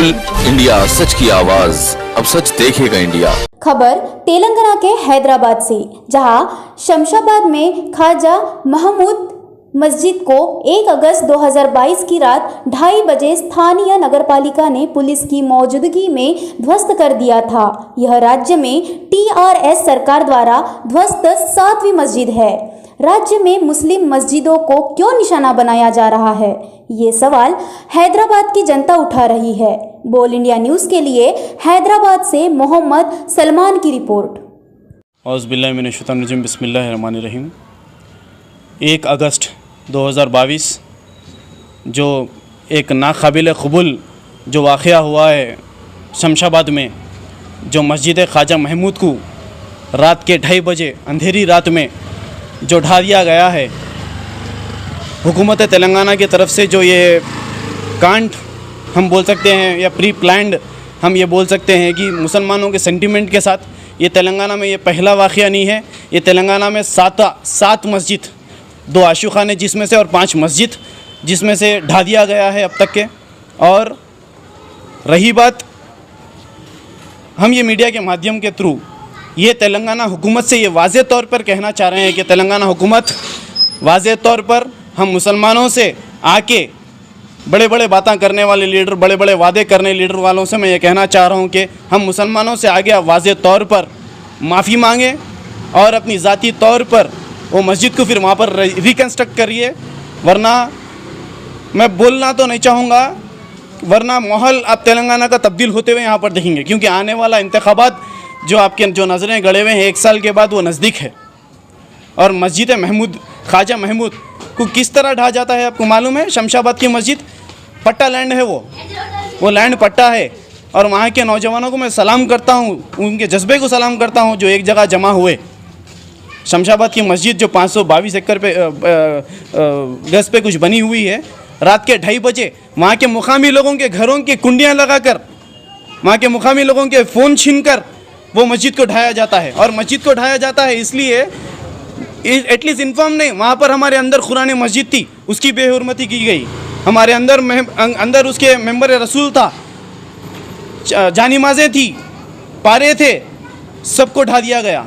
बोल इंडिया, सच की आवाज, अब सच देखेगा इंडिया। खबर तेलंगाना के हैदराबाद से, जहां शमशाबाद में ख्वाजा महमूद मस्जिद को 1 अगस्त 2022 की रात 2:30 बजे स्थानीय नगरपालिका ने पुलिस की मौजूदगी में ध्वस्त कर दिया था। यह राज्य में टीआरएस सरकार द्वारा ध्वस्त 7वीं मस्जिद है। राज्य में मुस्लिम मस्जिदों को क्यों निशाना बनाया जा रहा है, ये सवाल हैदराबाद की जनता उठा रही है। बोल इंडिया न्यूज़ के लिए हैदराबाद से मोहम्मद सलमान की रिपोर्ट। औज़ुबिल्लाहिमिनश्शैतानिर्रजीम, बिस्मिल्लाहिर्रहमानिर्रहीम। 1 अगस्त 2022 जो एक नाकाबिल क़बूल जो वाक़या हुआ है शमशाबाद में, जो मस्जिद ख्वाजा महमूद को रात के 2:30 बजे अंधेरी रात में जो ढा दिया गया है, हुकूमत तेलंगाना की तरफ से जो ये कांड हम बोल सकते हैं या प्री प्लान्ड हम ये बोल सकते हैं कि मुसलमानों के सेंटिमेंट के साथ, ये तेलंगाना में ये पहला वाक़या नहीं है। ये तेलंगाना में 7 मस्जिद, 2 आशूखाने जिसमें से और 5 मस्जिद जिसमें से ढा दिया गया है अब तक के। और रही बात, हम ये मीडिया के माध्यम के थ्रू ये तेलंगाना हुकूमत से ये वाज़े तौर पर कहना चाह रहे हैं कि तेलंगाना हुकूमत वाज़े तौर पर हम मुसलमानों से आके बड़े बड़े बातें करने वाले लीडर, बड़े बड़े वादे करने लीडर वालों से मैं ये कहना चाह रहा हूँ कि हम मुसलमानों से आगे वाज़े तौर पर माफ़ी मांगें और अपनी ज़ाती तौर पर वो मस्जिद को फिर वहाँ पर रिकन्स्ट्रक्ट करिए। वरना मैं बोलना तो नहीं चाहूँगा, वरना माहौल आप तेलंगाना का तब्दील होते हुए यहाँ पर देखेंगे, क्योंकि आने वाला इंतखाबात जो आपके जो नज़रें गड़े हुए हैं 1 साल के बाद वो नज़दीक है। और मस्जिद महमूद, ख्वाजा महमूद को किस तरह ढा जाता है आपको मालूम है। शमशाबाद की मस्जिद पट्टा लैंड है, वो लैंड पट्टा है। और वहाँ के नौजवानों को मैं सलाम करता हूँ, उनके जज्बे को सलाम करता हूँ जो एक जगह जमा हुए। शमशाबाद की मस्जिद जो 522 एकड़ पे गज पे कुछ बनी हुई है, रात के 2:30 बजे वहाँ के मुकामी लोगों के घरों की कुंडियाँ लगाकर, वहाँ के मुकामी लोगों के फ़ोन छीनकर वो मस्जिद को ढाया जाता है। और मस्जिद को ढाया जाता है इसलिए, एटलीस्ट इन्फॉर्म नहीं, वहाँ पर हमारे अंदर कुरान मस्जिद थी, उसकी बेहुरमती की गई। हमारे अंदर उसके मेंबर रसूल था, जानिमाज़ें थी, पारे थे, सबको ढा दिया गया।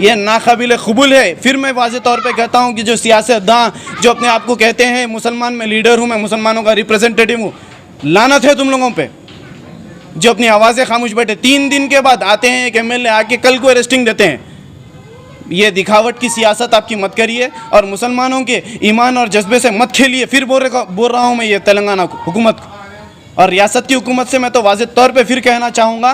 ये नाकाबिल क़बूल है। फिर मैं वाज़े तौर पे कहता हूँ कि जो सियासतदान जो अपने आप को कहते हैं मुसलमान, मैं लीडर हूँ, मैं मुसलमानों का रिप्रेजेंटेटिव हूँ, लानत है तुम लोगों पे जो अपनी आवाज़ें खामोश बैठे। 3 दिन के बाद आते हैं एक MLA आके कल को अरेस्टिंग देते हैं। ये दिखावट की सियासत आपकी मत करिए और मुसलमानों के ईमान और जज्बे से मत खेलिए। फिर बोल रहा हूँ मैं ये तेलंगाना हुकूमत और रियासत की हुकूमत से मैं तो वाज़े तौर पे फिर कहना चाहूँगा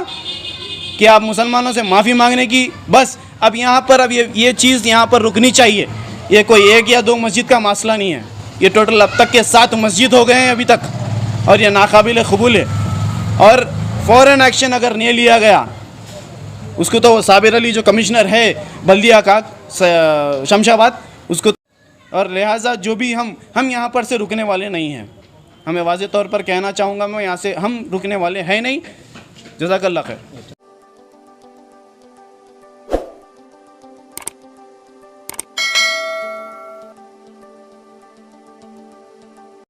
कि आप मुसलमानों से माफ़ी मांगने की बस अब यहाँ पर अब ये चीज़ यहाँ पर रुकनी चाहिए। ये कोई 1 या 2 मस्जिद का मसला नहीं है, ये टोटल अब तक के 7 मस्जिद हो गए हैं अभी तक, और ये नाकाबिल क़बूल है। और फ़ौरन एक्शन अगर नहीं लिया गया, उसको तो साबिर अली जो कमिश्नर है बल्दिया का शमशाबाद, उसको, और लिहाजा जो भी हम यहाँ पर से रुकने वाले नहीं हैं। हमें वाज़े तौर पर कहना चाहूँगा मैं, यहाँ से हम रुकने वाले हैं नहीं। जज़ाकल्लाह खैर।